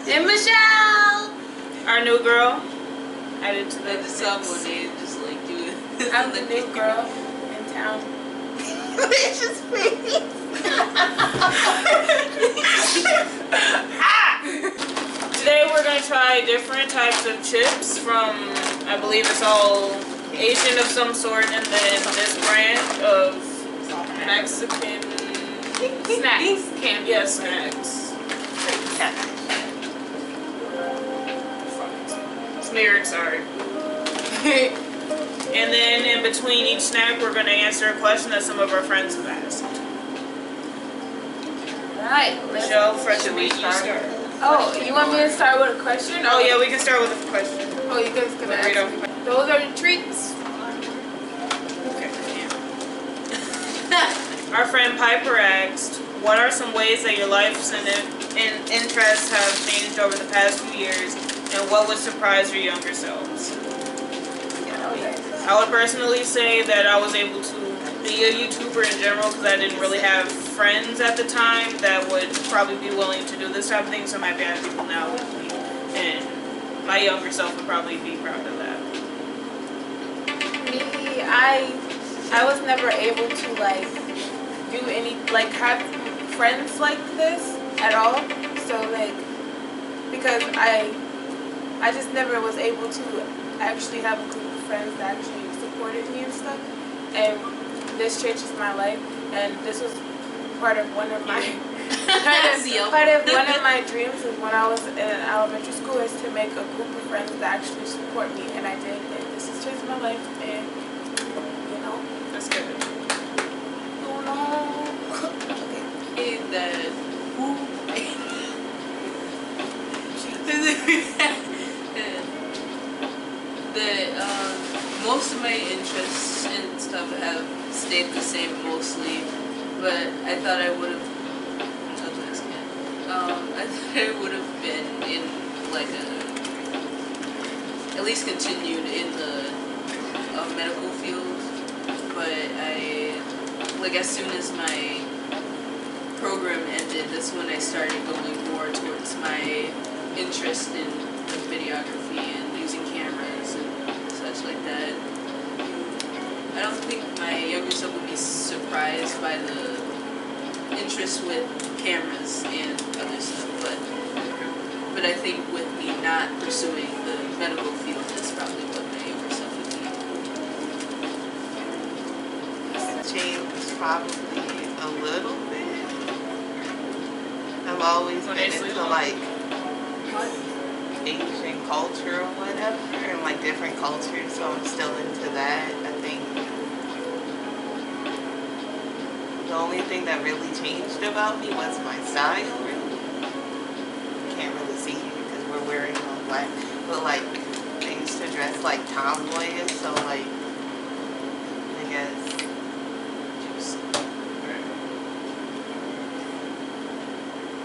And Michelle, our new girl, added to the someone day just like do it. I'm the new girl in town. It's just face. Today we're going to try different types of chips from, I believe it's all Asian of some sort, and then this brand of Mexican Snacks. Candy. Yeah, snacks. Smeared, sorry. And then in between each snack we're going to answer a question that some of our friends have asked. Right. Michelle, fresh and you start. Oh, you want me to start with a question? Oh yeah, we can start with a question. Oh, you guys gonna Read ask me? Those are the treats. Okay. Our friend Piper asked, what are some ways that your lives and interests have changed over the past few years, and what would surprise your younger selves? I would personally say that I was able to be a YouTuber in general because I didn't really have friends at the time that would probably be willing to do this type of thing, so I'm happy I have people now with me, and my younger self would probably be proud of that. Me, I was never able to like do any like have friends like this at all. So like because I just never was able to actually have a group of friends that actually supported me and stuff. And this changes my life, and this was part of one of my part of one of my dreams when I was in elementary school is to make a group of friends that actually support me, and I did, and this has changed my life, and you know, That's good. oh no. Most of my interests and stuff have stayed the same mostly, but I thought I would have. I thought I would have been in like at least continued in the medical field, but as soon as my program ended, that's when I started going more towards my interest in videography and using cameras and such like that. I don't think my younger self would be surprised by the interest with cameras and other stuff, but I think with me not pursuing the medical field is probably what my younger self would be. Changed probably a little bit. I've always been into like Asian culture or whatever, and like different cultures, so I'm still into that. I think the only thing that really changed about me was my style, really. You can't really see you because we're wearing all black, but like I used to dress like tomboyish, so like I guess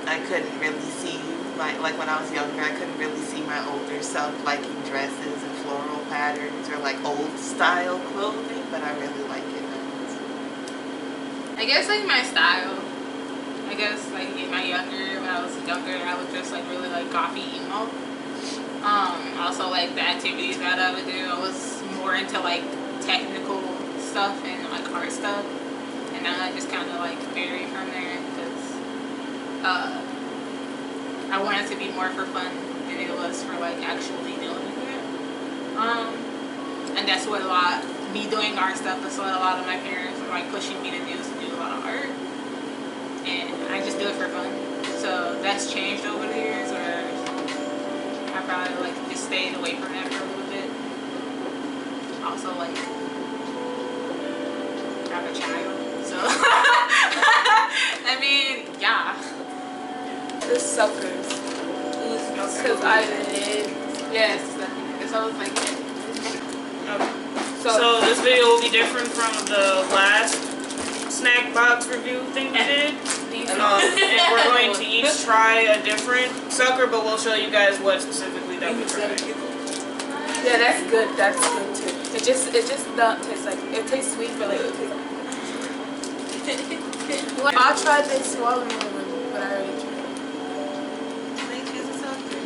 I couldn't really see like when I was younger, I couldn't really see my older self liking dresses and floral patterns or like old style clothing, but I really like it now. I guess like my style. I guess like when I was younger, I was just like really like gothy emo. Also like the activities that I would do, I was more into like technical stuff and like art stuff, and now I just kind of like vary from there because I wanted to be more for fun than it was for like actually doing it. And that's what me doing art stuff, that's what a lot of my parents were like pushing me to do a lot of art. And I just do it for fun. So that's changed over the years, or I probably like just stayed away from that for a little bit. Also like I'm a child, so I mean, yeah. The suckers. Because I did. Yes. Because I was like. Okay. So this video will be different from the last snack box review thing we did. And we're going to each try a different sucker, but we'll show you guys what specifically that we tried. Yeah, that's good. That's good too. It just don't taste like it tastes sweet, but like. I'll try this watermelon one, but I already tried. Can I choose a sucker?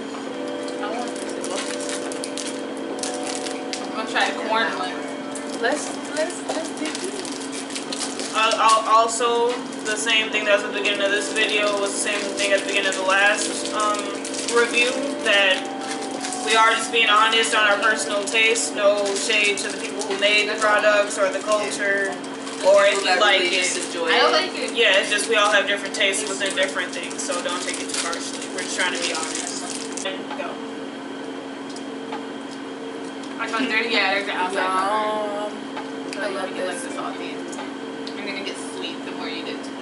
that corn one. Let's dig in. Also, the same thing that was at the beginning of this video was the same thing at the beginning of the last review, that we are just being honest on our personal taste. No shade to the people who made the products or the culture, or if you like really it. just enjoy I it. like it. Yeah, it's just we all have different tastes within different things, so don't take it too harshly. We're just trying to be honest. And go. I got dirty. Yeah, there's the outside. I love it. Like the salty. I'm gonna get sweet the more you get to it.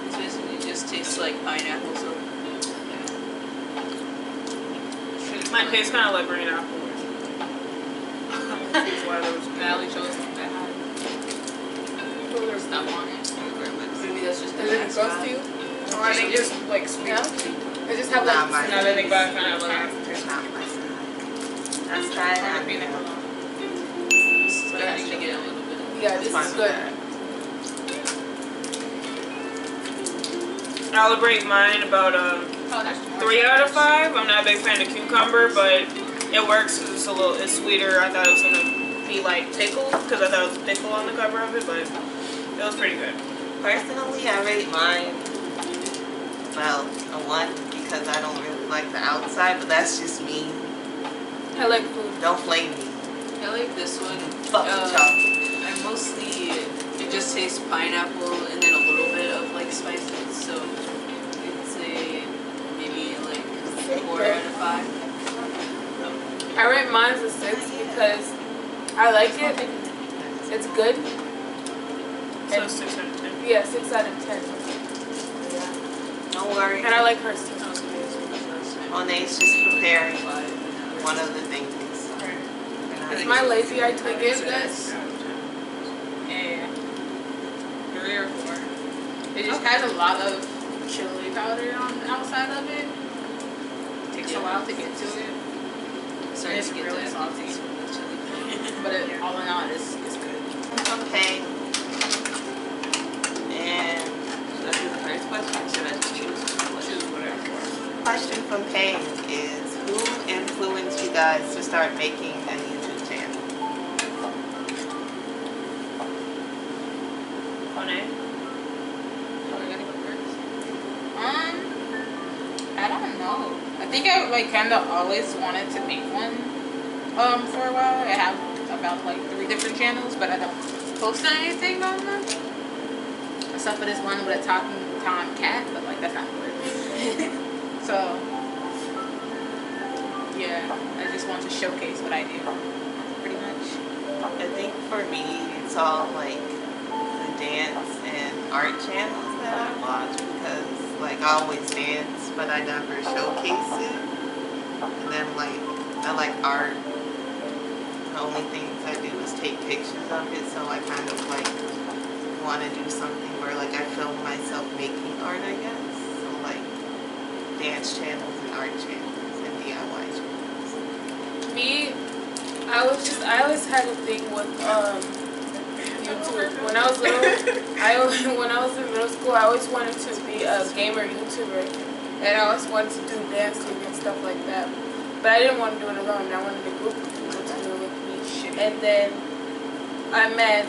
It basically just tastes like pineapple. So Mine tastes kind of like green apple. That's why those. Natalie chose that high. Put their stuff on it. maybe that's just the Is it max gross to vibe. you? Or I think just like sweet. No? I just have Nah, like. mine. Now that I think about it, kind of like It's not my style. That's right. Trying to be I know. Starting to get a little bit. Yeah, this is good. I'll rate mine about Oh, that's more 3 out of 5. I'm not a big fan of cucumber, but it works because it's sweeter. I thought it was gonna be like pickle because I thought it was pickle on the cover of it, but it was pretty good. Personally, I rate mine, well, a 1 because I don't really like the outside, but that's just me. I like food. Don't blame me. I like this one. Fuck the chocolate. I mostly, it just tastes pineapple and then a little bit of like spices. So I'd say maybe like 4 out of 5. I rate mine as a 6 because I like it. It's good. So And 6 out of 10. yeah, 6 out of 10. Don't worry. And I like hers too. Monet's just preparing one of the things. Is my lazy eye to give this? Yeah. 3 or 4. It just has a lot of chili powder on the outside of it. Takes a while to get to it. Starting It's to get really that salty. taste from the chili. But all in all, it's good. Okay. And should I do the first question or should I just choose? Choose whatever. Question from Payne is, who influenced you guys to start making a YouTube channel? Monet? I don't know. I think I like kind of always wanted to make one. For a while, I have about like 3 different channels, but I don't post anything on them. Except for this one with a talking Tom cat, but like that's not important. So yeah, I just want to showcase what I do, pretty much. I think for me, it's all like the dance and art channels that I watch because like I always dance, but I never showcase it. And then like I like art. The only things I do is take pictures of it, so I kind of like want to do something where like I film myself making art, I guess. So like dance channels and art channels and DIY channels. Me, I always had a thing with YouTube. When I was little, when I was in middle school, I always wanted to be a gamer YouTuber, and I always wanted to do dancing and stuff like that. But I didn't want to do it alone. I wanted a group of people to do it with me. And then I met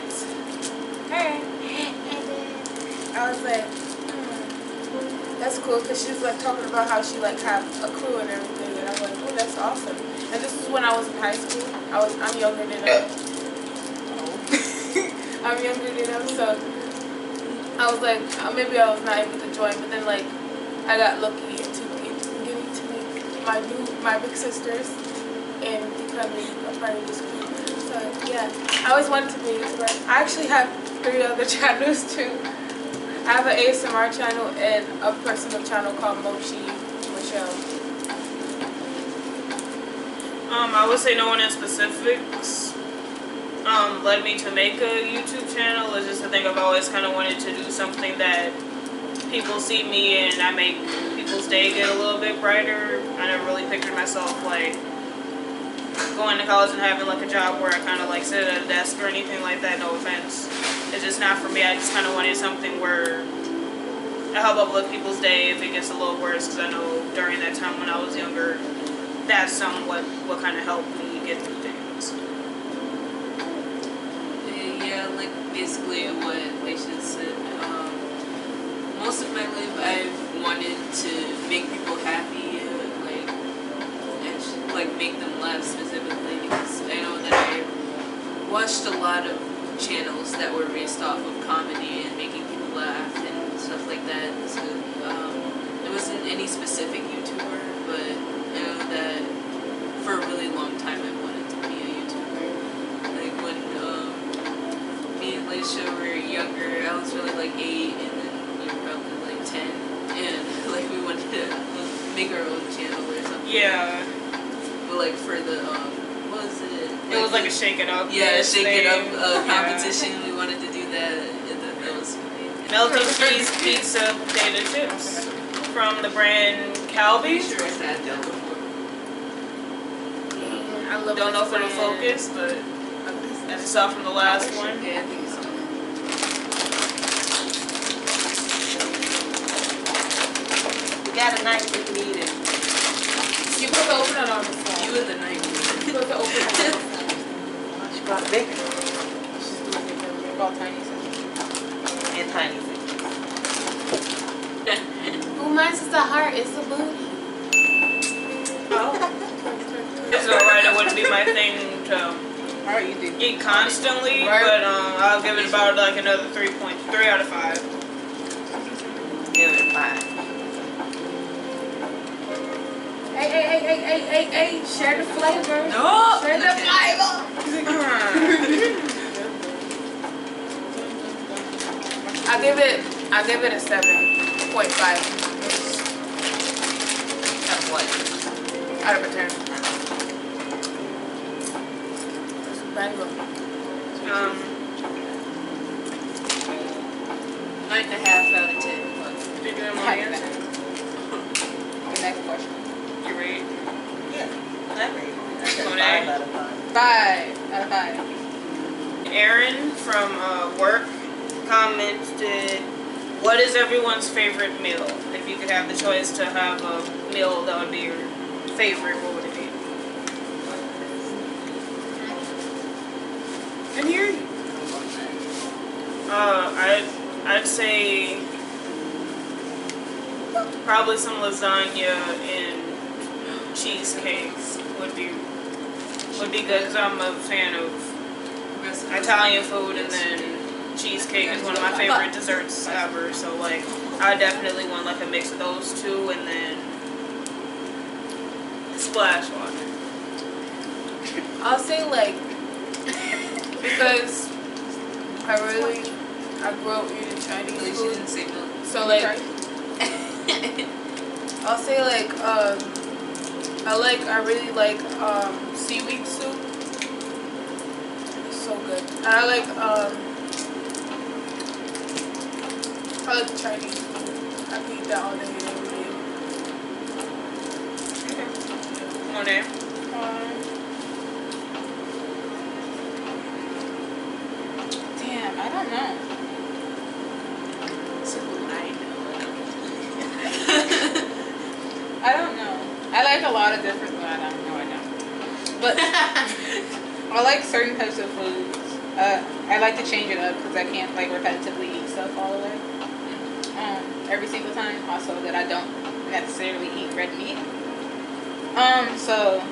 her, and then I was like, that's cool, because she was like talking about how she like have a crew and everything, and I was like, oh, that's awesome. And this is when I was in high school. I'm younger than her. I'm younger than them, so I was like, maybe I was not able to join, but then like I got lucky into getting to meet my big sisters and becoming a part of this group. So yeah, I always wanted to be a YouTuber. I actually have 3 other channels too. I have an ASMR channel and a personal channel called Mochi Michelle. I would say no one in specifics led me to make a YouTube channel. It's just a thing I've always kind of wanted to do something that people see me and I make people's day get a little bit brighter. I never really pictured myself like going to college and having like a job where I kind of like sit at a desk or anything like that. No offense. It's just not for me. I just kind of wanted something where I help uplift people's day if it gets a little worse, because I know during that time when I was younger, that's somewhat what kind of helped me get through things. Yeah, like basically what Leisha said. Most of my life I've wanted to make people happy, like make them laugh specifically, because I know that I watched a lot of channels that were based off of comedy and making people laugh and stuff like that. So it wasn't any specific YouTuber, but I know that for a really long time I wanted to be a YouTuber. Like when me and Leisha were younger, I was really like 8, and then we were probably like 10, and like we wanted to make our own channel or something. Yeah. But like for the what was it? It was like a shake it up. Yeah, shake it up thing. competition. We wanted to do that, and that was funny. Melted cheese pizza potato chips from the brand Calbee. Sure, I had that before. I love Don't know if it'll brand. focus, but as you saw from the last one. Yeah, I think so. We got a knife if we need it. You put the opener on the phone. You and the knife. You put the opener on the phone. She brought a big She's doing it. They're all tiny sizes. and tiny thing. Who minds is the heart? It's the booty. It's alright, it wouldn't be my thing to Alright, you do. eat constantly, Right. but I'll give it about like another 3 out of 5. Give it 5. Hey, share the flavor. No! Share the flavor. I give it a 7.5 That's what? out of a 10. Mango. 9.5 out of 10. Did you have more Type answer? that. The next question. You rate? Yeah. That rate. I said Monet. 5 out of 5. 5 out of 5. Aaron from work commented, what is everyone's favorite meal? If you could have the choice to have a meal that would be your favorite, what would it be? I hear you. I'd say probably some lasagna and cheesecakes would be good, because I'm a fan of Italian food, and then cheesecake is one of my favorite desserts ever. So like, I definitely want like a mix of those two, and then splash water. I'll say like, because I grew up eating Chinese At least you food. didn't say milk. So like, I'll say like, I really like seaweed soup. It's so good. And I like Chinese food. I can eat that all day every day. Monet. Damn, I don't know. So I I don't know. I like a lot of different. Well, I don't know. I don't. But I like certain types of foods. I like to change it up because I can't like repetitively eat stuff all the way. Every single time. Also, that I don't necessarily eat red meat. So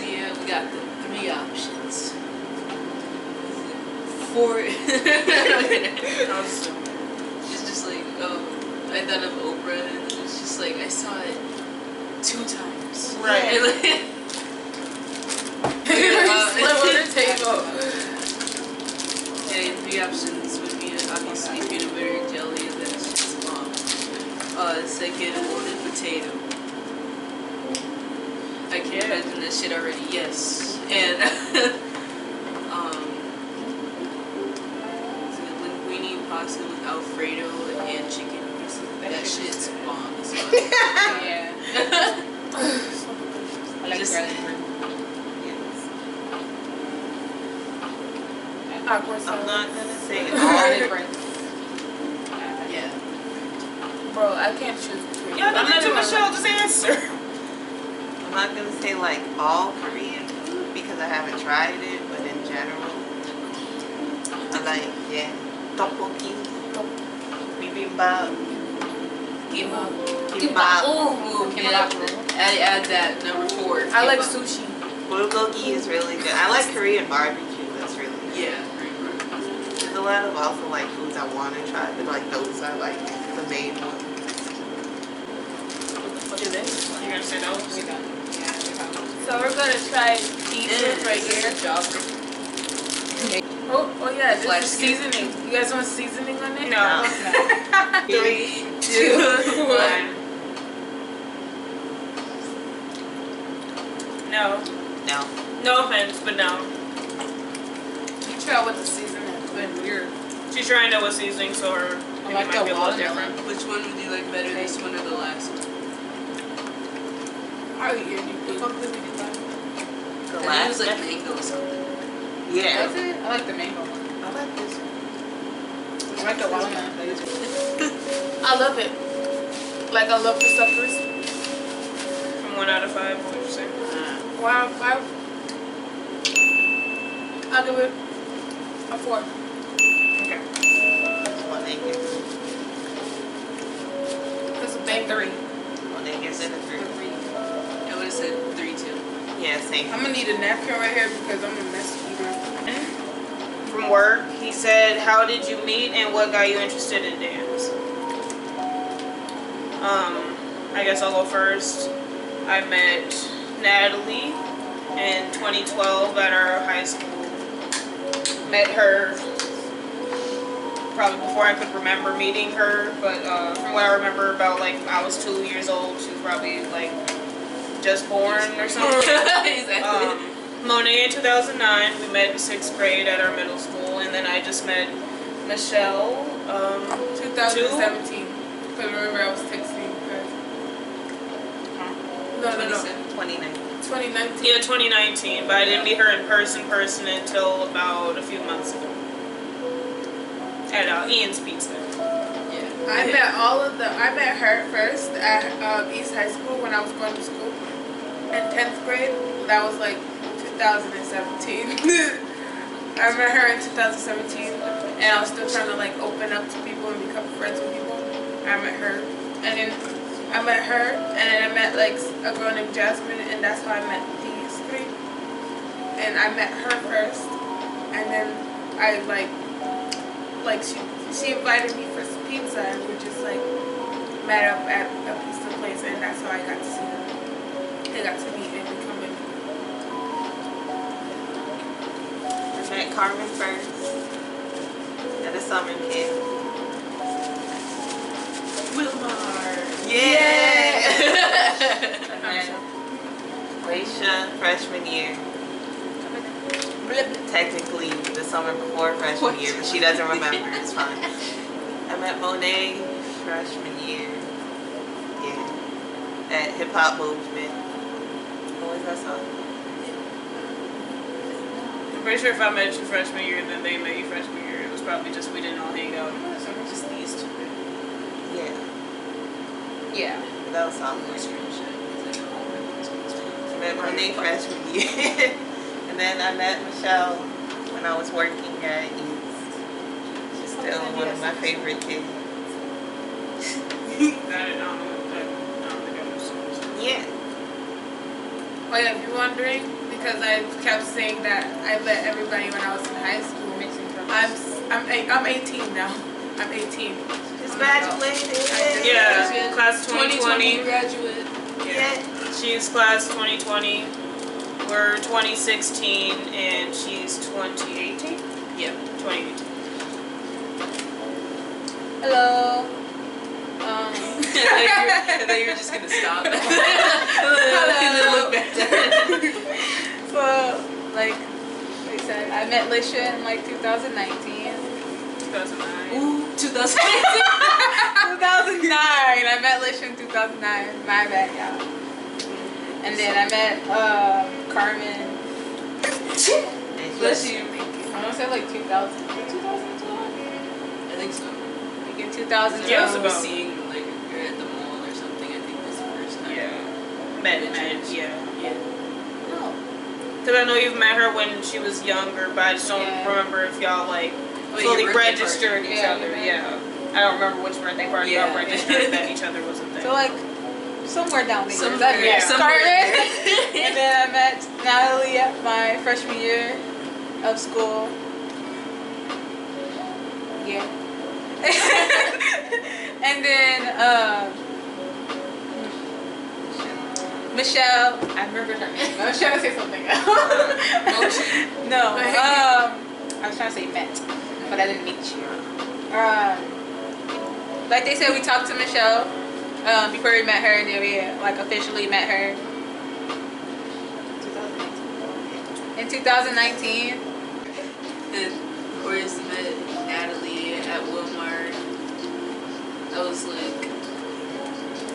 yeah, we got the 3 options. 4. It's just like, I thought of Oprah, and it's just like, I saw it 2 times. Right. And like, Slip on the table. yeah, 3 options would be obviously peanut butter and jelly, and then it's just bomb. Second, loaded potato. I can imagine that shit already, yes. And linguine pasta with Alfredo and chicken. That shit's bomb as well. yeah. I like Just- garlic bread. Awkward I'm silence. not gonna say Garlic all. bread. Yeah. Bro, I can't choose between Yeah, I'm not to even- Michelle, just answer. I'm not gonna say like all Korean food because I haven't tried it, but in general, I like tteokbokki, bibimbap, kimbap. Oh, Kimbap. add that number 4. I like kimbap. sushi. Bulgogi is really good. I like Korean barbecue. That's really good. Yeah. There's a lot of also like foods I want to try, but like those are like the main ones. What is this? You're gonna say those? We done. Yeah, we have. So we're gonna try pieces right here. Oh yeah, this Flash is seasoning. You guys want seasoning on it? No. 3, 2, 1. No. No. No offense, but no. You try with the seasoning. It's been weird. She's trying to know what seasoning, so her opinion like might the be a little watermelon. different. Which one would you like better, this one or the last? Are you The fuck did we do that? The I think it last was like one? mango or something. Yeah. Does it? I like the mango one. I like this one. I like the watermelon flavor. I love it. Like I love the suckers. From 1 out of 5, what would you say? Wow, 5. I'll give it a 4. Okay. That's what they give. That's a big 3. Well, they gives it a 3. I would have said 3, 2. Yeah, same. I'm gonna need a napkin right here because I'm a mess eater. From work, he said, how did you meet and what got you interested in dance? I guess I'll go first. I met Natalie in 2012 at our high school. Met her probably before I could remember meeting her, but from what I remember about like I was 2 years old, she was probably like just born or something. Exactly. Monet in 2009, we met in 6th grade at our middle school, and then I just met Michelle. 2017. Because remember I was texting you guys. No. 29. 2019. Yeah, 2019, but I didn't meet her in person until about a few months ago at Ian's Pizza. Yeah. I met her first at East High School when I was going to school. In 10th grade, that was like 2017. I met her in 2017 and I was still trying to like open up to people and become friends with people. I met her and then I met her and then I met like a girl named Jasmine and that's how I met these 3. And I met her first and then I like she invited me for some pizza and we just like met up at a pizza place and that's how I got to see her. I got to meet and become it. I met Carmen first at a summer camp. Wilmar. Yeah! I met Leisha freshman year. Technically the summer before freshman year, but she doesn't remember. It's fine. I met Monet freshman year. Yeah. At Hip Hop Movement. What was that song? I'm pretty sure if I met you freshman year and then they met you freshman year, it was probably just we didn't all hang out. So we're just these 2. Yeah. Yeah. That was song. I met Monet freshman year. And then I met Michelle when I was working at East. She's still one of my favorite kids. That I don't think I know songs. Yeah. Oh yeah, if you're wondering, because I kept saying that I met everybody when I was in high school. I'm 18 now. I'm 18. Just graduated. Yeah, class 2020. graduate. Yeah. She's class 2020. We're 2016 and she's 2018? Yep. 2018. Hello. I thought you were just gonna stop. And then look back down. So, like I said, I met Lisha in like 2019. 2009. Ooh, 2019. 2009. I met Lisha in 2009. My bad, y'all. And then I met Carmen. Bless you. I want to say like 2000. 2012? I think so. Like in 2012. Yeah, it was I about- was seeing like you're at the mall or something. I met Richards. yeah. Yeah. No. Because I know you've met her when she was younger, but I just don't remember if y'all like Wait, fully your birthday registered party. each Yeah, other. we met. Yeah. I don't remember which birthday party y'all Yeah. registered that each other was a thing. So like somewhere down the years, Somewhere- I met somewhere Scarlett, there. and then I met Natalie at my freshman year of school. Yeah. And then Michelle, I remember her name. I was trying to say something else. Mochi? No. I was trying to say met, but I didn't meet you. Like they said, we talked to Michelle before we met her, and then we like officially met her in 2019. And of course, met Natalie at Walmart. I was like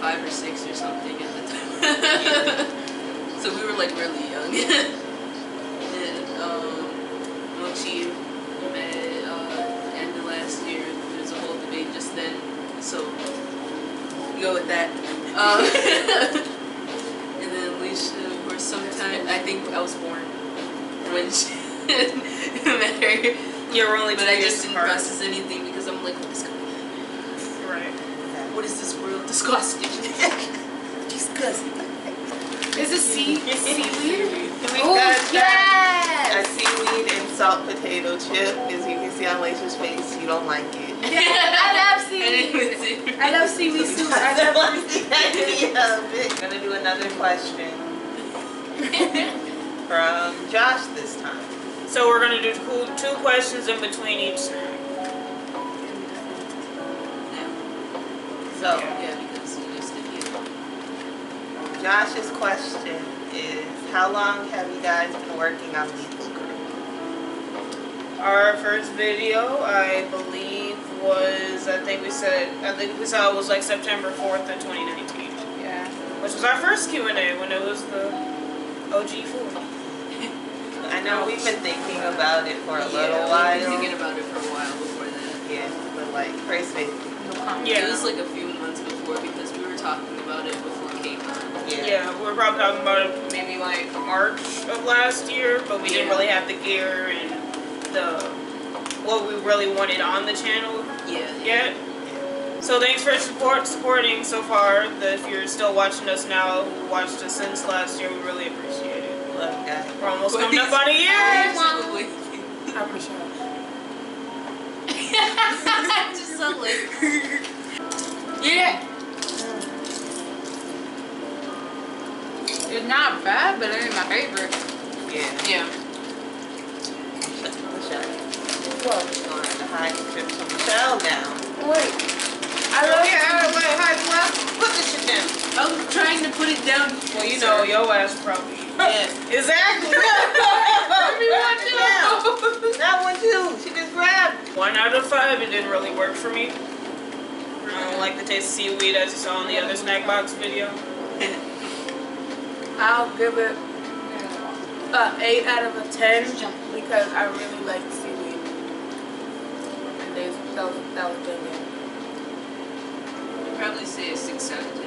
5 or 6 or something at the time. So we were like really young. And Mochi met end of last year. There was a whole debate just then. So we go with that. And then Alicia, of course, sometime I think I was born when she met her. You were only 2 But I years just didn't apart. process anything because I'm like, what is going on? Right. What is this world? Disgusting. Disgusting. Is it seaweed? We Oh, got a yes! seaweed and salt potato chip. As you can see on Lacia's face, you don't like it. I love I didn't seaweed. even see. I love seaweed soup. I don't love like the idea of it. I'm gonna do another question from Josh this time. So we're gonna do 2 questions in between each snack. So, Yeah, because you used to be. Josh's question is, how long have you guys been working on Lethal Crew? Our first video, I believe, was I think we said it was like September 4th of 2019, Yeah. which was our first Q&A when it was the OG food. I know we've been thinking about it for a little We've been while. thinking about it for a while before that. Yeah, but like, first video. Yeah. It was like a few months before because we were talking about it before KCON. Yeah, we were probably talking about it maybe like March of last year, but we didn't really have the gear and what we really wanted on the channel Yeah. yet. So thanks for supporting so far. If you're still watching us now, who watched us since last year, we really appreciate it. Love you guys. We're almost coming up on a year. I appreciate it. Just so like. Yeah. It's not bad, but it ain't my favorite. Yeah. Yeah. Michelle. Whoa. We're going to hide the trip to Michelle now. Wait. I love Put this shit down. I'm trying to put it down. Well, you know, your ass probably. Yeah. Exactly. That one too. She just grabbed. 1 out of 5, it didn't really work for me. I don't like the taste of seaweed as you saw in the other snack box video. I'll give it 8 out of a 10 because I really like seaweed. And that was banging. I'd probably say a 6 out of 10.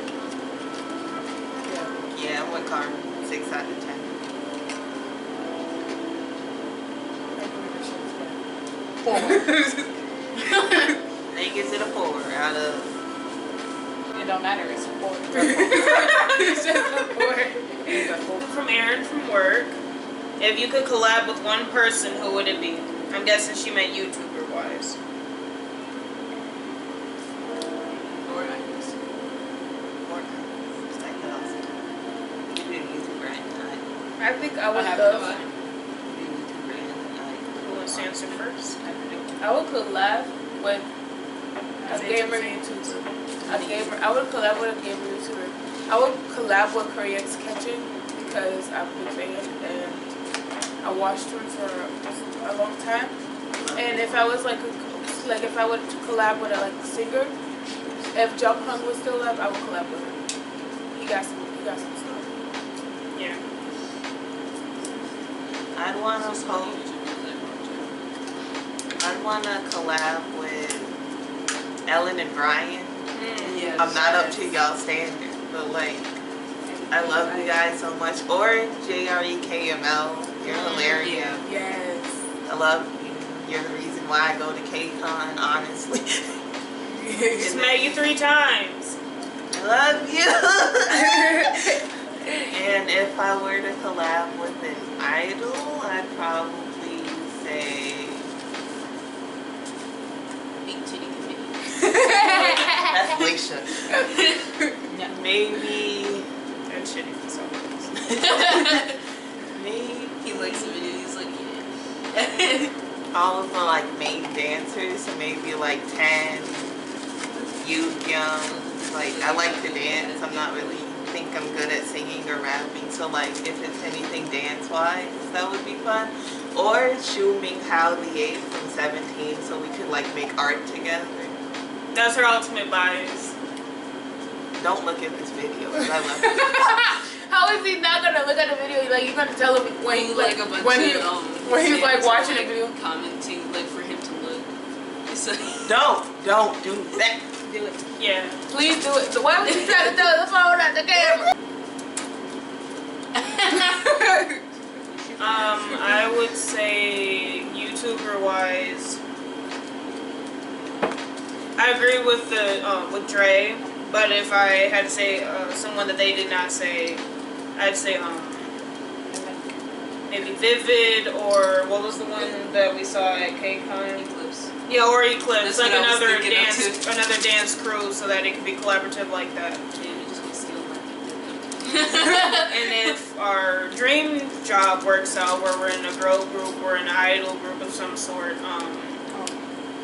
Yeah, I'm with Carmen. 6 out of 10. They gives it a 4 out of. It don't matter. It's a 4. It's just a 4. From Erin from work. If you could collab with one person, who would it be? I'm guessing she meant YouTuber wise. Or I guess. It's like that. You do YouTuber and I think I would have love. no idea. Who wants to answer first? I would collab with a gamer YouTuber. I would collab with a gamer YouTuber. I would collab with Korean Sketching because I'm a big fan and I watched him for a long time. And if I was if I were to collab with a singer, if Jungkook was still alive, I would collab with him. He got some stuff. Yeah. I'd want to collab with Ellen and Brian. Yeah. I'm not up to y'all standard, but like, I love you guys so much. Or JREKML. You're hilarious. Yeah. Yes. I love you. You're the reason why I go to KCON, honestly. Just met you 3 times. I love you. And if I were to collab with an idol, I'd probably say Big Titty Committee. that's Alicia. Maybe That shit is so maybe He likes the video. He's like, yeah. all of the like main dancers, so maybe like 10, young. Like I like to dance. I'm not really think I'm good at singing or rapping. So like if it's anything dance wise, that would be fun. Or Shuming Hao the 8th from 17, so we could like make art together. That's her ultimate bias. Don't look at this video. 'Cause I love it. How is he not gonna look at the video? Like you're gonna tell him when he like a bunch when of he's like fans watching are, the video. commenting like for him to look. He's like, Don't do that. Do it. Yeah. Please do it. So why would you try to throw the phone at the camera? I would say YouTuber wise, I agree with with Dre, but if I had to say someone that they did not say, I'd say maybe Vivid, or what was the one that we saw at KCON? Eclipse. Yeah, or Eclipse, That's like what I was another thinking of dance dance crew, so that it can be collaborative like that. Yeah, we just gonna steal my And if our dream job works out, where we're in a girl group or an idol group of some sort,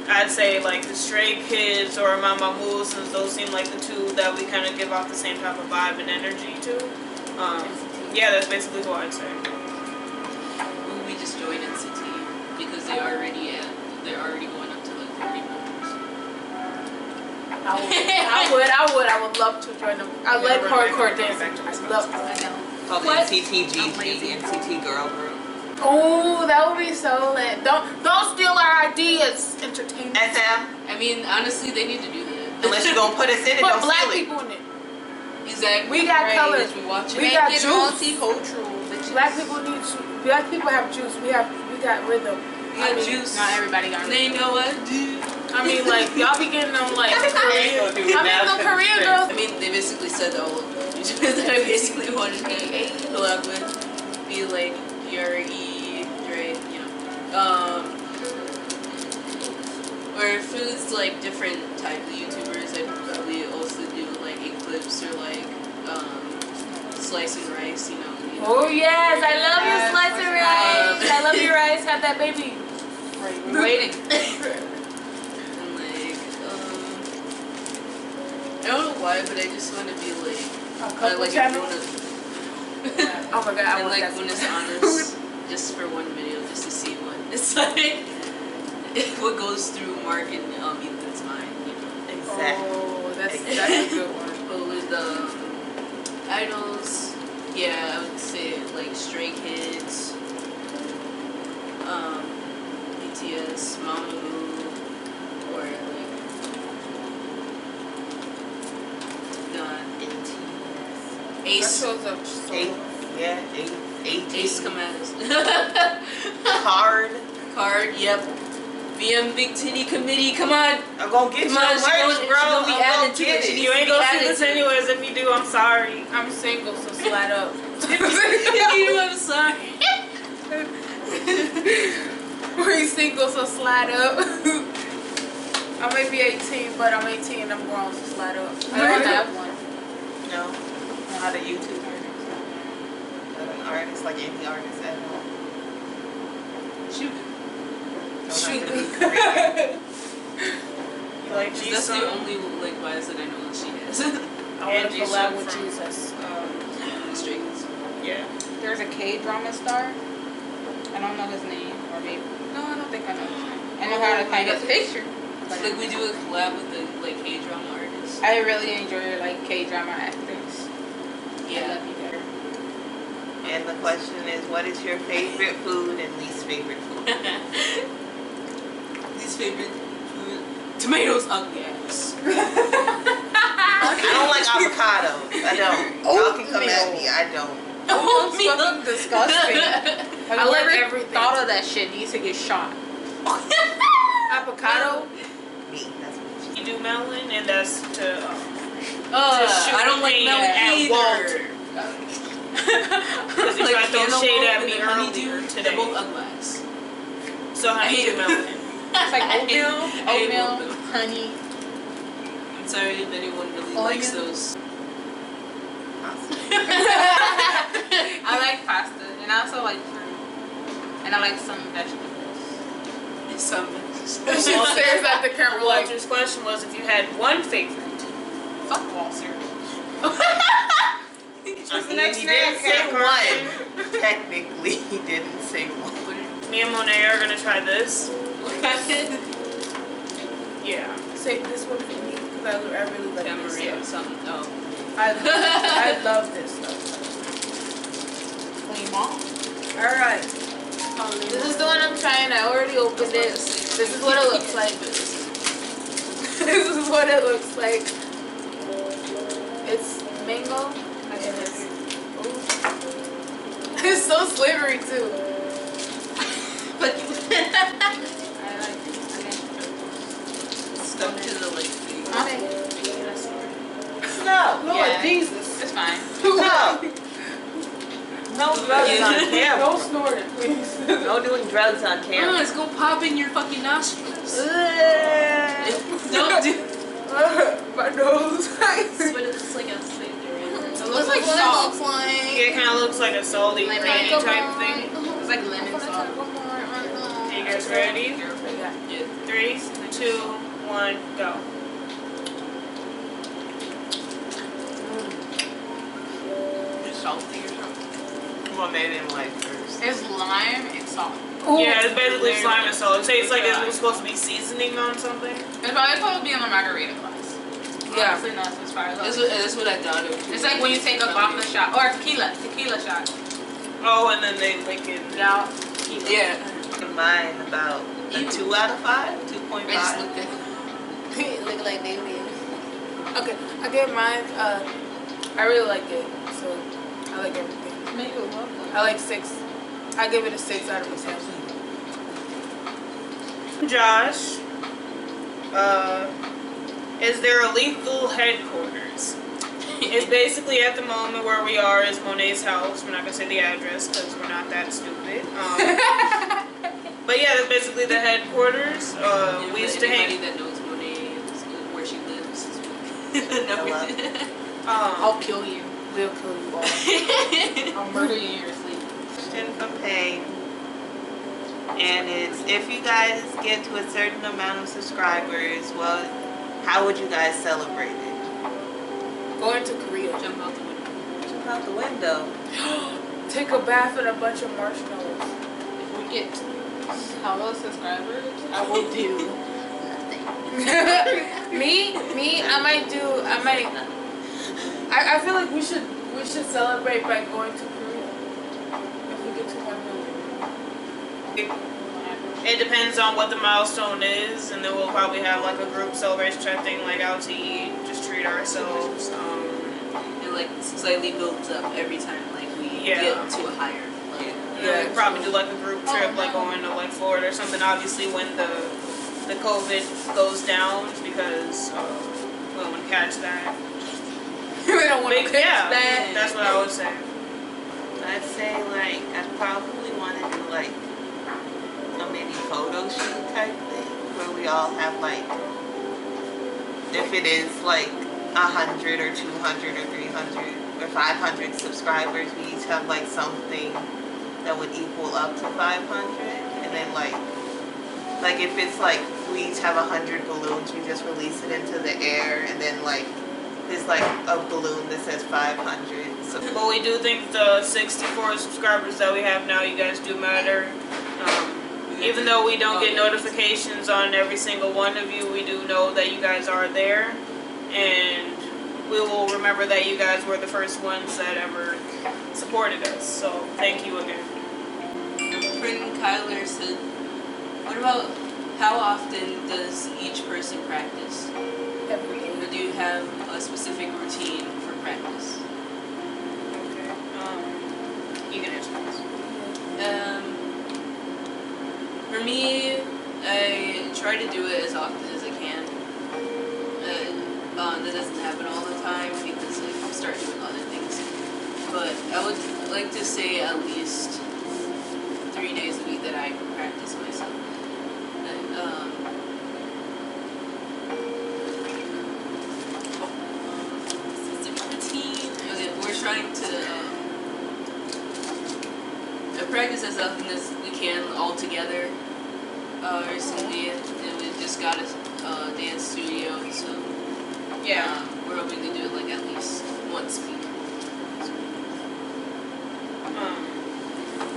I'd say like the Stray Kids or Mama Moo, since those seem like the two that we kind of give off the same type of vibe and energy to. Yeah, that's basically what I'd say. Ooh, we just joined NCT because they're already going up to like 30 members. I would love to join them. I like hardcore dancing. I love it. I know. Called What? NCTGG, NCT Girl Group. Oh, that would be so lit. Don't steal our ideas, entertainment. SM. I mean, honestly, they need to do that. Unless you're gonna put us in it, Put don't black steal it. people in it. Exactly. We got right, colors. as we watch We it. got Make it juice. multicultural. Bitches. Black people need. Black people have juice. We got rhythm. We got juice. Not everybody got They know what I do. I mean, like y'all be getting them like Korean. I I mean, them Korean girls. I mean, they basically said all of them. that I basically wanted to collab with. Be like Yuri, Dre, you know. Or if it was like different type of YouTubers, I'd probably also do like Eclipse or like Slice and Rice, you know. Oh yes, I love you, Yes, slice and rice. I love your rice. Have that baby. We're waiting. And like, I don't know why, but I just want to be like, A I couple like channels. bonus. Oh my god, I want like that. when it's honest, just for one video, just to see what it's like. What goes through Mark and Ethan's mind, you know. Exactly. Oh, that's a good one. But with idols, yeah, I would say like Stray Kids, BTS, Mamamoo, or like That Ace. shows up so Ace come at us. Hard. Card, yep. BM Big Titty Committee, come on. I'm gonna get Come you on, a she merch, gonna- bro. she gonna be I'm added gonna to get it. She it. You ain't Be gonna see added this to it. anyways. If you do, I'm sorry. I'm single, so slide up. You, I'm sorry. We're single, so slide up. I may be 18, but I'm 18 and I'm grown, so slide up. I don't have one. No, not a YouTuber. Not an artist, like any artist at all. Shoot. Don't have to be Korean. You like That's the Jisung? only like bias that I know that she has. I want And to Jisung collab with from- Jesus. Stray Kids. Yeah. There's a K-drama star. I don't know his name, or maybe no, I don't think I know his name. I know how to kind of picture. Like we do a collab with the like K-drama artists. I really enjoy like K-drama actors. I Yeah. love you better. And the question is, what is your favorite food and least favorite food? Least favorite food. Tomatoes. Oh yes. I don't like avocados. I don't. Y'all can come at me. I don't. Oh, it's fucking disgusting. Like, I like whoever everything. thought of that shit needs to get shot. Avocado. Me. That's what You do melon, and that's to shoot I don't like pain melon at either. Walter. Because he tried to throw shade at me earlier They're today. both ugly. So how do you do melon? It's like oatmeal, honey. I'm sorry if anyone really Onion. likes those. I like pasta, and I also like fruit, and I like some vegetables. Some. She stares at the camera like, Walter's question was if you had one favorite. Fuck Walter. What's the He next didn't snack? say one. Technically, he didn't say one. Me and Monet are gonna try this. Yeah. save this one for me because I really like this Maria or stuff. something. Oh. I love this stuff. Clean mom. All right. This is the one I'm trying. I already opened it. This is what it looks like. This is what it looks like. It's mango. And it's, it's so slivery too. But I like it. stuck to the like thing. No. Lord Yeah. Jesus. It's fine. No. No drugs on No camera. snorting, please. No doing drugs on Oh, camera. it's gonna pop in your fucking nostrils. Ugh. Don't do. My nose. But it's like a cigarette. It looks like salt. Yeah, it kind of looks like a salty, Like grainy mango type thing. It's like lemon salt. Okay, you guys ready? Yeah. 3, 2, 1, go. It's salty or something. Well, they didn't like first. It's lime and salt. Yeah, it's basically slime and salt. It tastes like it was supposed to be seasoning on something. It's probably supposed to be on a margarita glass. Yeah. Honestly, not as far as That's what I thought it was. it's like when you take a vodka shot or tequila shot. Oh, and then they lick it. Yeah. Yeah. Mine about a 2 out of 5, 2.5. I just looked at it. Look like they win. Okay, I give mine. I really like it, so I like everything. Maybe you'll love them. I like 6. I give it a 6 out of a 10. Josh, is there a lethal headquarters? It's basically at the moment where we are is Monet's house. We're not gonna say the address because we're not that stupid. But yeah, that's basically the headquarters. We used to Anybody hang. that knows Monet where she lives. I'll kill you. We'll kill you all. I'll murder you in your sleep. Question from Paige. And it's, if you guys get to a certain amount of subscribers, well, how would you guys celebrate it? Going to Korea. Jump out the window. Jump out the window. Take a bath in a bunch of marshmallows. If we get hella subscribers, I will do nothing. me, I feel like we should celebrate by going to Korea. If we get to 1 million. It depends on what the milestone is, and then we'll probably have like a group celebration type thing, like out to eat, just treat ourselves. It like slightly builds up every time like we Yeah. get to a higher level. Yeah, we'd probably do like a group trip, like going to like Florida or something. Obviously, when the COVID goes down, because we don't want to catch that. We don't want to But catch yeah, that. that's what I would say. I'd say, like, I'd probably want to do, like, a mini photo shoot type thing where we all have, like, if it is, like, 100 or 200 or 300 or 500 subscribers, we each have, like, something that would equal up to 500. And then, like if it's, like, we each have 100 balloons, we just release it into the air, and then, like, there's, like, a balloon that says 500. So, But we do think the 64 subscribers that we have now, you guys do matter. Even though we don't get notifications on every single one of you, we do know that you guys are there. And we will remember that you guys were the first ones that ever supported us. So thank you again. Friend Kyler said, what about how often does each person practice? Every day. Or do you have a specific routine for practice? Okay. You can answer this. For me, I try to do it as often as I can. That doesn't happen all the time because I start doing other things. But I would like to say at least 3 days a week that I practice myself. Routine. Okay, we're trying to practice as often as we can all together. Recently, and we just got a dance studio, so Yeah. we're hoping to do it like at least once a week.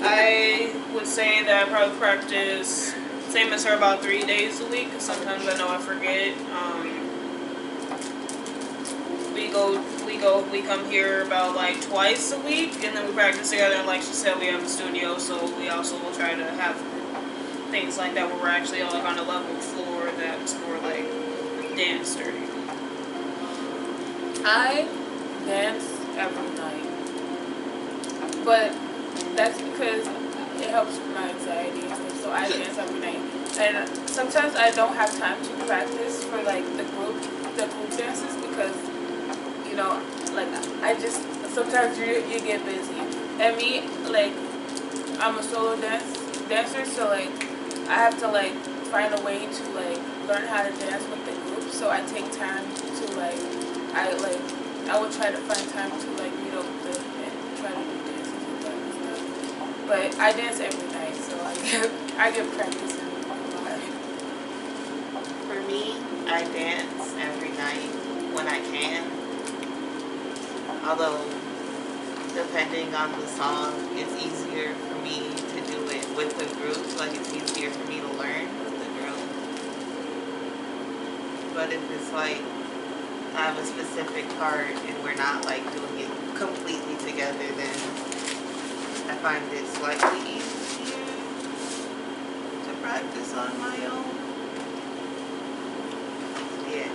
I would say that I probably practice same as her about 3 days a week. 'Cause sometimes I know I forget. We come here about like twice a week, and then we practice together. And like she said, we have a studio, so we also will try to have things like that where we're actually like on a level floor that's more like dance sturdy. I dance every night, but that's because it helps with my anxiety and stuff. So I dance every night, and sometimes I don't have time to practice for like the group dances because like I just sometimes you get busy. And me, like I'm a solo dancer, so like I have to like find a way to like learn how to dance with the group. So I take time to like I would try to find time to like meet up with them and try to do dances with them and stuff. But I dance every night, so I get practice in a lot. For me, I dance every night when I can. Although, depending on the song, it's easier for me to do it with the group. Like, it's easier for me to learn with the group. But if it's like, I have a specific part and we're not like doing it completely together, then I find it slightly easier to practice on my own. Yeah.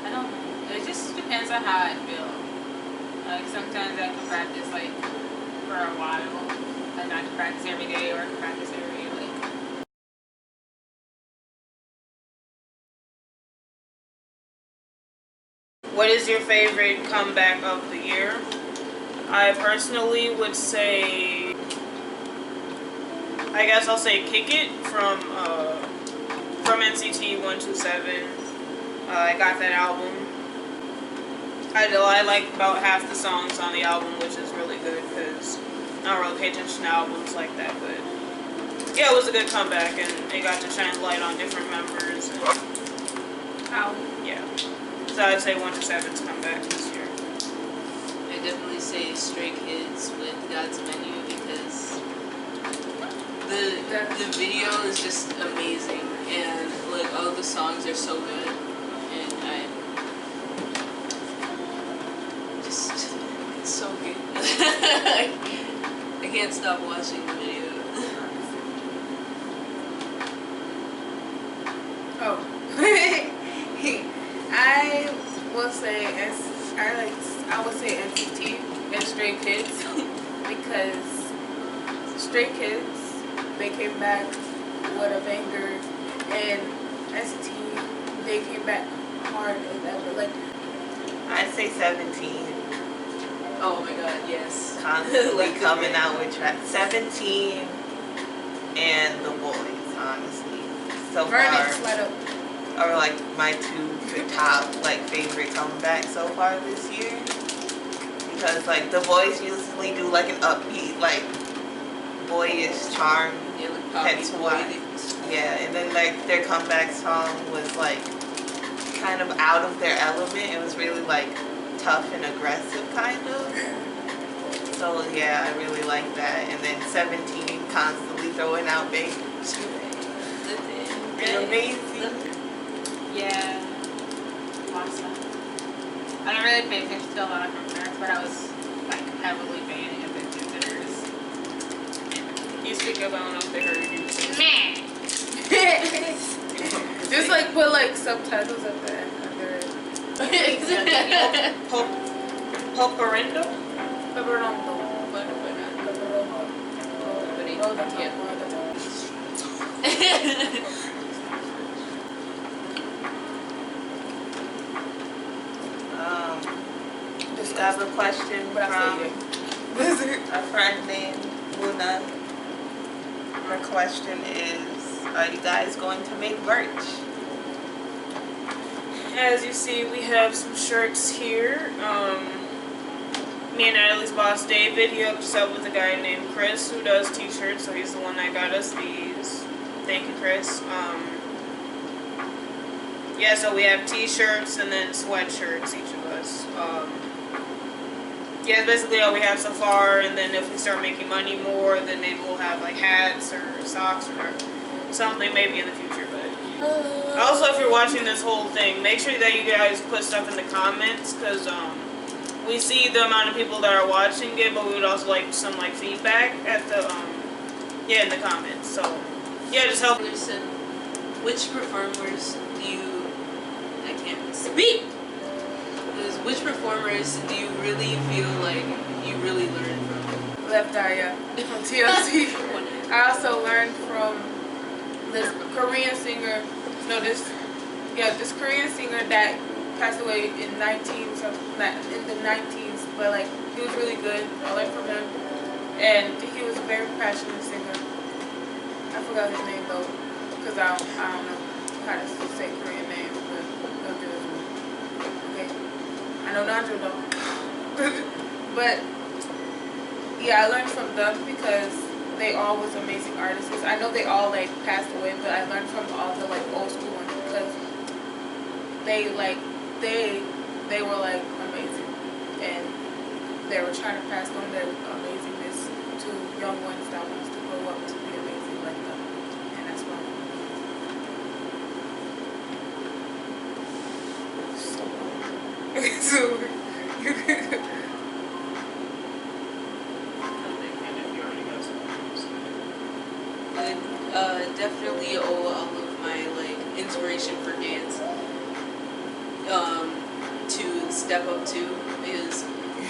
I don't know. It just depends on how I feel. Like sometimes I can practice like for a while. Like I can practice every day or I can practice every like. What is your favorite comeback of the year? I personally would say, I guess I'll say "Kick It" from NCT 127. I got that album. I like about half the songs on the album, which is really good because I don't really pay attention to albums like that. But yeah, it was a good comeback, and they got to shine light on different members. How? Yeah, so I'd say 127's comeback this year. I definitely say Stray Kids with God's Menu because the video is just amazing and like all the songs are so good and it's so good. I can't stop watching the video. Oh. I will say I would say NCT and Stray Kids because Stray Kids, they came back with a banger, and NCT, they came back hard as ever. Like I'd say 17. Oh my god, yes. Constantly coming out with tracks. 17 and The Boys, honestly. So Vernon's far, let up. are like my two top like favorite comebacks so far this year. Because like The Boys usually do like an upbeat, like boyish charm. Yeah, like Poppy That's Boy. why. Yeah, and then like their comeback song was like kind of out of their element. It was really like tough and aggressive kind of. So yeah, I really like that. And then 17 constantly throwing out bangers. Amazing. Yeah. Awesome. I don't really pay attention to a lot of concerts, but I was like heavily because I don't know if they heard you. Just like put like subtitles at the end under it. Poperendo? Peperondo. Just have a question from a friend named Luna. Her question is, are you guys going to make merch? As you see, we have some shirts here. Me and Natalie's boss David, he hooked us up with a guy named Chris who does t-shirts, so he's the one that got us these. Thank you, Chris. Yeah, so we have t-shirts and then sweatshirts, each of us. Yeah, that's basically all we have so far, and then if we start making money more, then maybe we'll have like hats or socks or something maybe in the future. But also, if you're watching this whole thing, make sure that you guys put stuff in the comments, because we see the amount of people that are watching it, but we would also like some like feedback at the yeah, in the comments. So yeah, just help. Listen, which performers do you? I can't speak. Which performers do you really feel like you really learned from? Left Eye, yeah, from TLC. I also learned from this Korean singer. No, this Korean singer that passed away in the 19s, but like he was really good. I learned from him, and he was a very passionate singer. I forgot his name though, because I don't know how to say Korean names, but don't do it. Okay, I know Nandro though. But yeah, I learned from them because they all was amazing artists. I know they all like passed away, but I learned from all the like old school ones because they were like amazing, and they were trying to pass on their amazingness to young ones that wants to grow up to be amazing like them, and that's why. So you could. Definitely owe all of my like inspiration for dance to Step Up To, because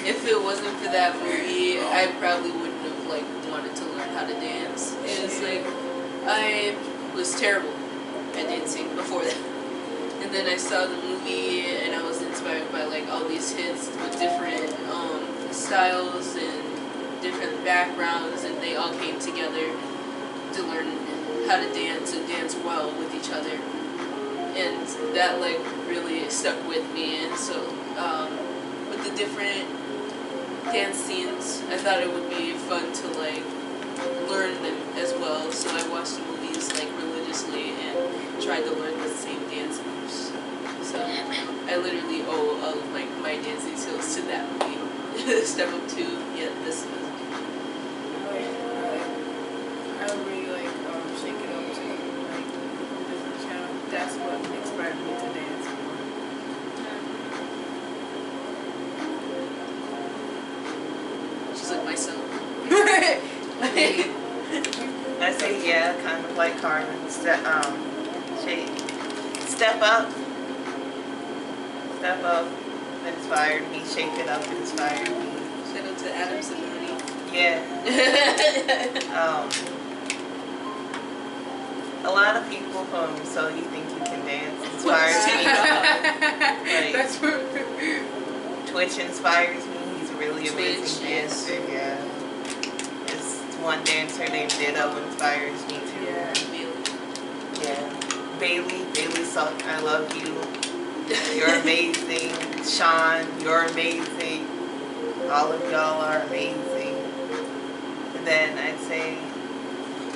if it wasn't for that movie, I probably wouldn't have like wanted to learn how to dance. It's like I was terrible at dancing before that, and then I saw the movie and I was inspired by like all these hits with different styles and different backgrounds, and they all came together to learn how to dance and dance well with each other, and that like really stuck with me. And so with the different dance scenes, I thought it would be fun to like learn them as well, so I watched the movies like religiously and tried to learn the same dance moves. So I literally owe all of like my dancing skills to that movie. Step Up To, yeah, this was. I really like Shake It Up too, like different channel. That's what inspired me to dance more. She's like myself. I say yeah, kind of like Carmen. Step Up. Step Up inspired me. Shake It Up inspired me. Shout out to Adam Sabuni. Yeah. A lot of people from So You Think You Can Dance inspires me. Like, That's what. Twitch inspires me. He's a really amazing Twitch, dancer. Yeah. There's one dancer named Ditto inspires me too. Yeah. Yeah. Bailey Suck, I love you. You're amazing. Sean, you're amazing. All of y'all are amazing. And then I'd say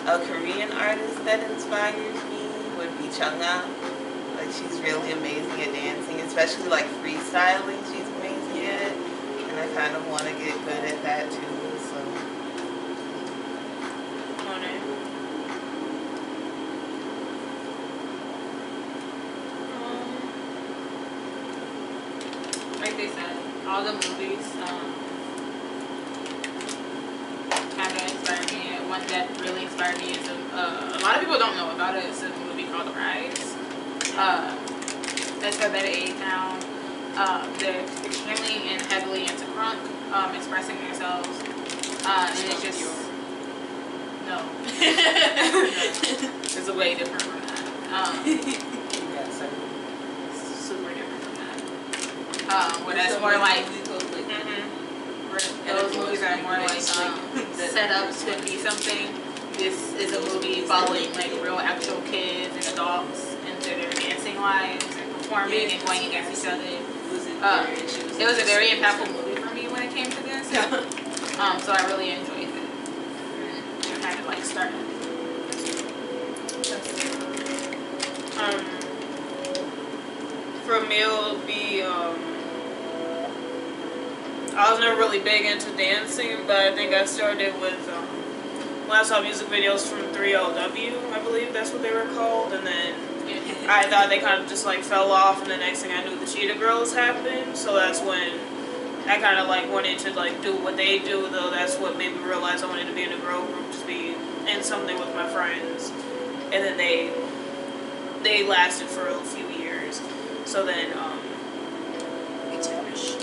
a Korean artist that inspires me would be Chungha. Like, she's really amazing at dancing, especially like freestyling. She's amazing at it, and I kind of want to get good at that too. So like they said, all the movies kind of inspired me. One that really inspired me is a lot of people don't know about it. It's a movie called Rise. It's for better age now. They're extremely and heavily into crunk, expressing themselves, and it's just no. It's a way different from that. Super different from that. Where that's more like those movies are more like set up to be something. This is a movie following like real actual kids and adults into their dancing lives and performing and going against each other. It was a very impactful movie for me when it came to this. So I really enjoyed it. And kind of like started. For me, it would be I was never really big into dancing, but I think I started with when I saw music videos from 3LW, I believe that's what they were called, and then I thought they kind of just like fell off, and the next thing I knew, the Cheetah Girls happened. So that's when I kind of like wanted to like do what they do, though. That's what made me realize I wanted to be in a girl group, just be in something with my friends, and then they lasted for a few years. So then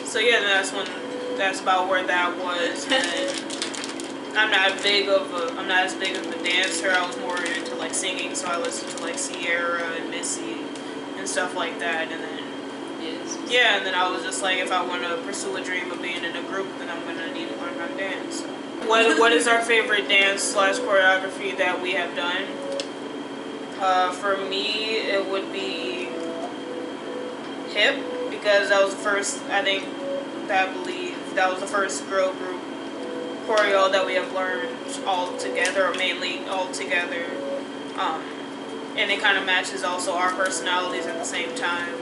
so yeah, that's about where that was. And then I'm not as big of a dancer. I was more into like singing, so I listened to like Sierra and Missy and stuff like that. And then and then I was just like, if I want to pursue a dream of being in a group, then I'm gonna need to learn how to dance. So. What is our favorite dance / choreography that we have done? For me, it would be hip, because that was the first. I believe that was the first girl group choreo that we have learned all together, or mainly all together, and it kind of matches also our personalities at the same time.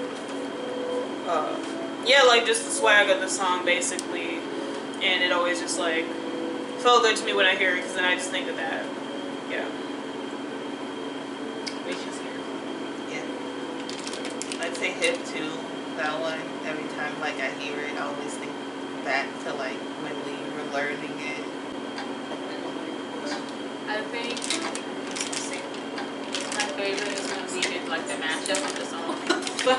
Like just the swag of the song basically, and it always just like felt good to me when I hear it, because then I just think of that. I'd say hip too. That one, every time like I hear it, I always think back to like when we were learning it. I think my favorite is when we did like the mashup of the song. I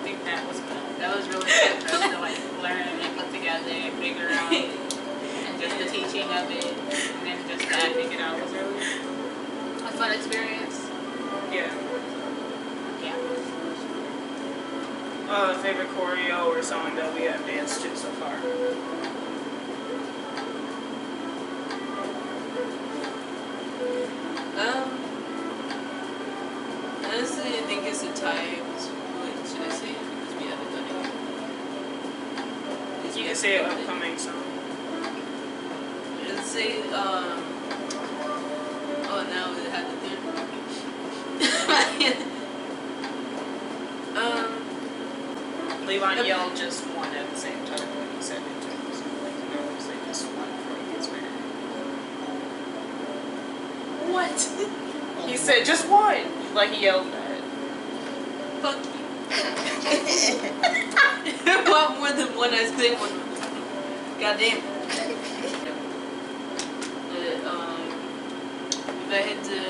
think that was good. That was really good for us to like learn and put together and figure out, and just the teaching of it, and then just the acting it out was really a fun experience. Favorite choreo or song that we have danced to so far? Honestly, I think it's a tie. What should I say? Because we haven't done it. You can say an upcoming song. Let's say, now it had to do. Levon yelled just one at the same time when he said it too. So like he always say just one before he gets mad. What? He said just one. Like he yelled that. Fuck you. I want more than one. I say one. Goddamn. If I had to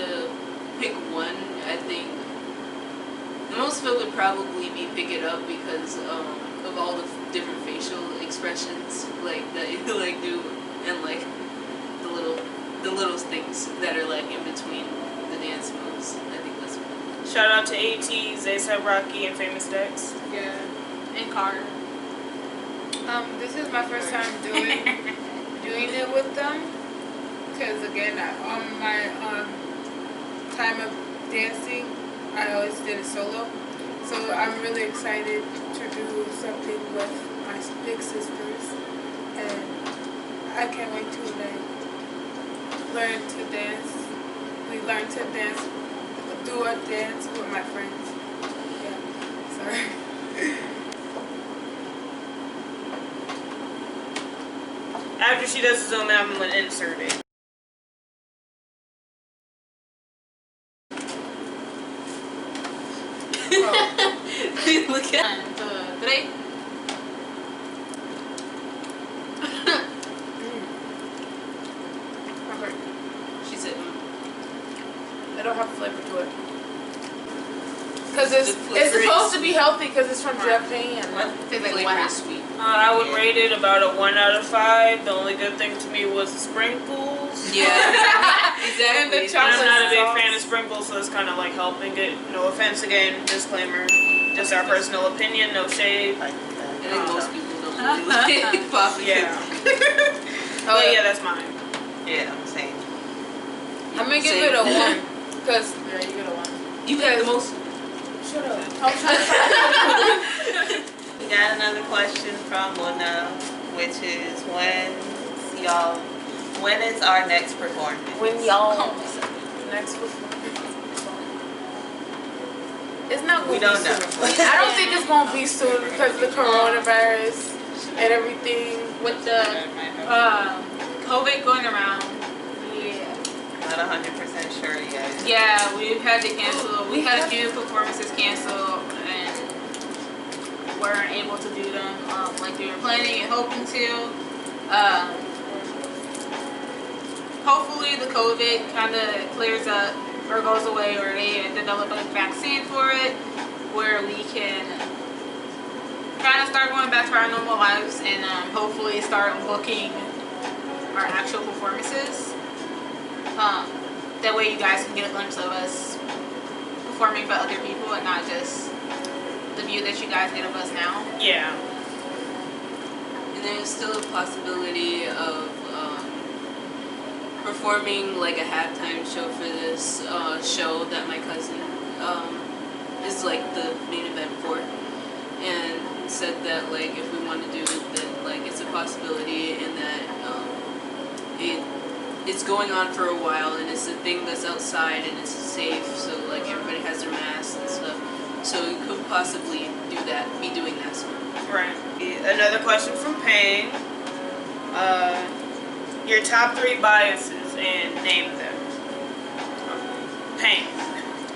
pick one, I think the most fun would probably be Pick It Up, because of all the different facial expressions like that you like do, and like the little things that are like in between the dance moves. I think that's fun. Shout out to AT, Zaysab Rocky, and Famous Dex. Yeah, and Carter. This is my first time doing it with them, because again, on my time of dancing, I always did it solo. So I'm really excited to do something with my big sisters, and I can't wait to learn to dance. We learn to dance, do a dance with my friends. Yeah, sorry. After she does the zoom in, I'm going to insert it. Look at 1, 2, 3. have flavor to it. Because it's flavor supposed is to be healthy because it's from Japan. Tastes like Flavor what? is sweet. I would rate it about a 1 out of 5. The only good thing to me was the sprinkles. Yeah, And the exactly. And I'm not a big sauce. fan of sprinkles, so it's kind of like helping it. No offense again, disclaimer. Just our personal opinion, no shade. Like I think most people don't really like popcorn. Yeah. But yeah, that's mine. yeah, I'm saying. I'm gonna give it a 1. Because, yeah, you get a 1. You had the most. Shut up. I'm trying to We got another question from Luna, which is when is our next performance? When y'all next performance. It's not We gonna don't be know. soon. I don't think it's gonna be soon because of the coronavirus and everything. With the COVID going around. Yeah. Not 100% sure yet. Yeah, we've had to cancel. We had a few performances canceled and weren't able to do them like we were planning and hoping to. Hopefully the COVID kind of clears up or goes away, or they develop a vaccine for it where we can kind of start going back to our normal lives and hopefully start booking our actual performances. That way you guys can get a glimpse of us performing for other people and not just the view that you guys get of us now. Yeah. And there's still a possibility of performing like a halftime show for this show that my cousin is like the main event for, and said that like if we want to do it, then like it's a possibility, and that it's going on for a while, and it's a thing that's outside and it's safe, so like everybody has their masks and stuff, so we could possibly be doing that soon. Right. Another question from Payne. Your top 3 biases and name them. Payne.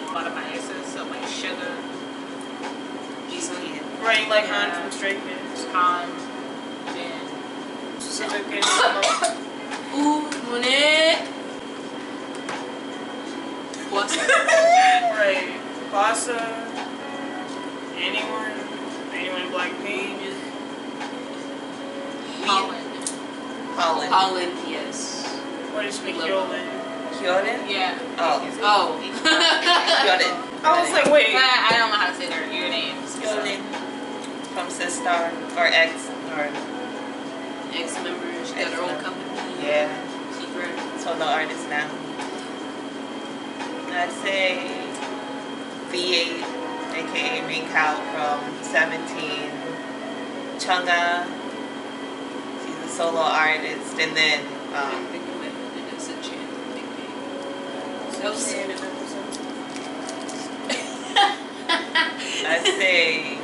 A lot of biases, so like Sugar, Right, like Han Yeah. from Stray Kids. Han, and Specific and Ooh, Monet. What's Right. Vasa. Anyone in Blackpink. Holland. Holland. yes. What did she Love Yolan? Kyoden? Yeah. Oh. Kyoden. I was like, wait. I don't know how to say your names. Kyoden. From Sistar or X or Ex-member, she got her own company. yeah. Secret. Solo artist now. I'd say V8, aka Ring Kao from 17. Chunga, she's a solo artist, and then It's a chant. I'd say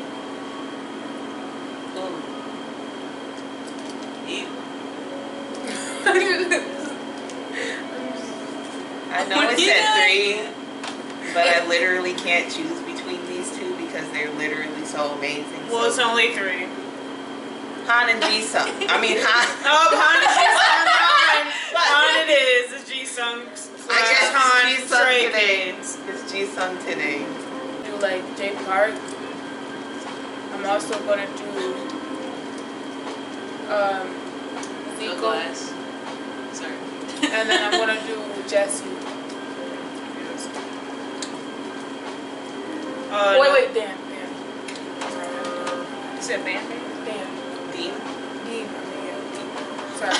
I know What it did said I- 3, but I literally can't choose between these two because they're literally so amazing. Well, it's only 3. Han and Jisung. I mean Han. Oh, Han is Jisung. Han it is. It's Jisung. I guess Han it's from Jisung Stray today. Kids. It's Jisung today. do like J Park. I'm also gonna do No Zico, glass. Sorry. and then I'm gonna do Jessie. Wait, Dan. You said Band Baby? Dan. Dean. Dean. Sorry.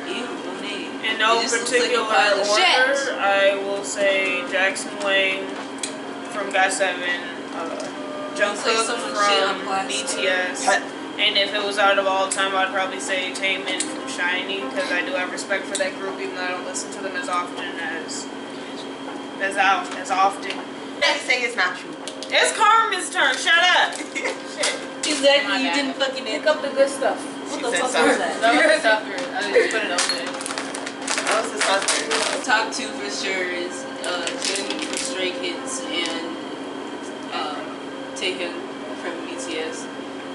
Ew, Monet. In no It just looks like a particular pile of order, shit. I will say Jackson Wang from GOT7, Looks like Jungkook someone shit on from plastic. BTS, and if it was out of all time, I'd probably say Taemin from SHINee, because I do have respect for that group, even though I don't listen to them as often as often. They say it's not true. It's Carmen's turn. Shut up. Exactly, My you bad. didn't fucking Pick up the good stuff. She What the said fuck sorry. was that? No, it's up here. I just put it up there. That was the sucker. Top 2 for sure is Jin from Stray Kids and Taehyung from BTS.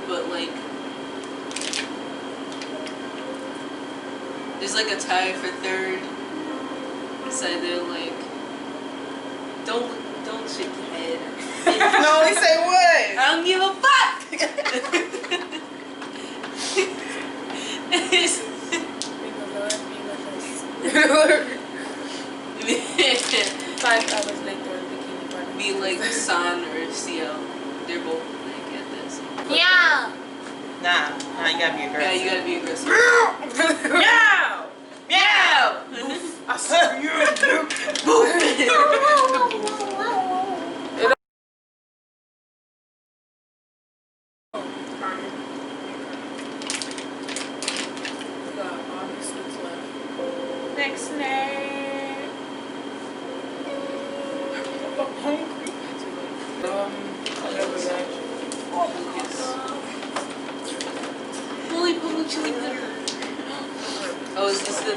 But like, there's like a tie for third. It's either like, don't shake your head. No, he say what? I don't give a fuck. $5 later, bikini party. Be like San or CL. They're both like at this. Yeah. Nah, you gotta be Yeah, aggressive. you gotta be aggressive. Meow! Meow! I said you. We got all these sweets left. Next snack. I'm hungry. Whatever that. Holy poly chili pepper. Oh, is this the...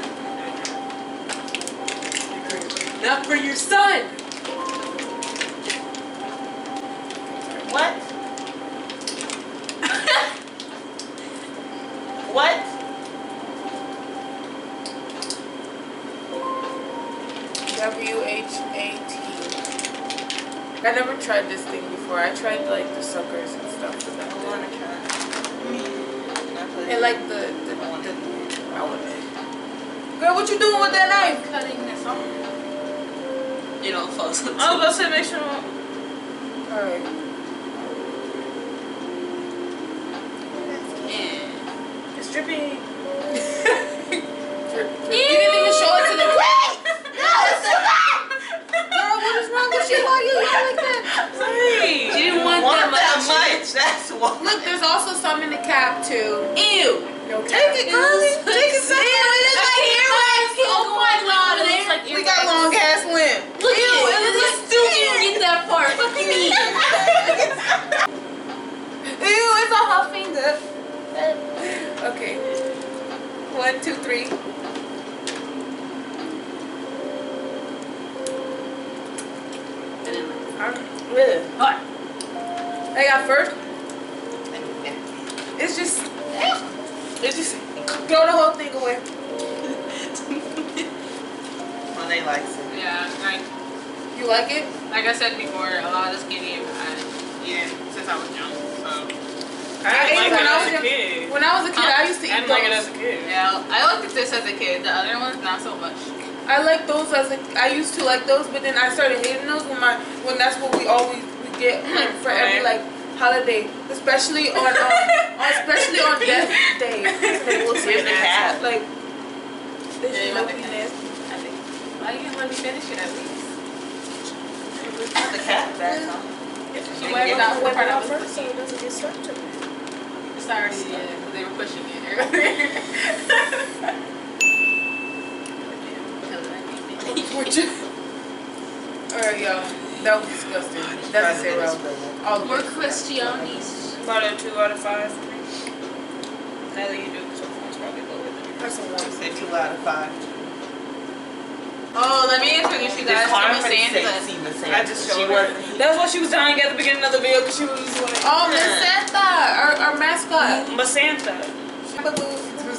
Not for your son! What? What? WHAT. I never tried this thing before. I tried like the suckers and stuff for that. I wanna try. And like the I would. Girl, what you doing with that knife? Cutting this off. It all falls on I was about to say make sure. Alright. Yeah. It's dripping. You didn't even show it to the crowd. No, it's too bad! Girl, what is wrong with you? Why you like that? Right. She didn't want Want that that much. much? That's why. Look, there's also some in the cap too. Ew! No cap. Take it, girlie. Take it. Ew, it is like earwax. Oh my god, it looks like We got long ass limbs. Look at it. It looks stupid. Get that part. Fuck you mean? Ew, it's on her finger. Okay. 1, 2, 3. Really? What? I got first. It's just throw the whole thing away. Well, they like it. Yeah, You like it? like I said before, a lot of skinny I eat it since I was young. So I ate didn't like when it I as was a young. kid. When I was a kid, I used to I eat didn't like it those. as a kid. yeah, I liked this as a kid. The other ones not so much. I like those as a. I used to like those, but then I started hating those when that's what we get like for every like holiday, especially on death day. They look Here's the nasty. cat. Like this Yeah, shit you want look the cat? nasty. I think. Why you didn't let me finish it at least? The cat back on. She went out Wipe it part out of first so it doesn't get stuck to me. It's already they were pushing it earlier. Alright, y'all. That was disgusting. That's a 0. All the More way. Christianis. About a 2 out of 5 for me. Now that you do it, so it's probably lower than That's a 1. Say 2 out of 5. Oh, let me introduce you guys to Miss Santa. I just She showed was. her. That's why she was dying at the beginning of the video because she was like, Oh, Miss Santa, our mascot. Masanta. She's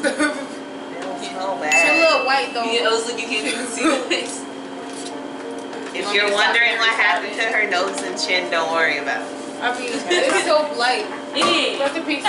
They don't smell a bad. little white though. I was like, you can't even see the face. If you're wondering what happened to her nose and chin, don't worry about it. I mean, it's so light. Yeah. Rest in peace.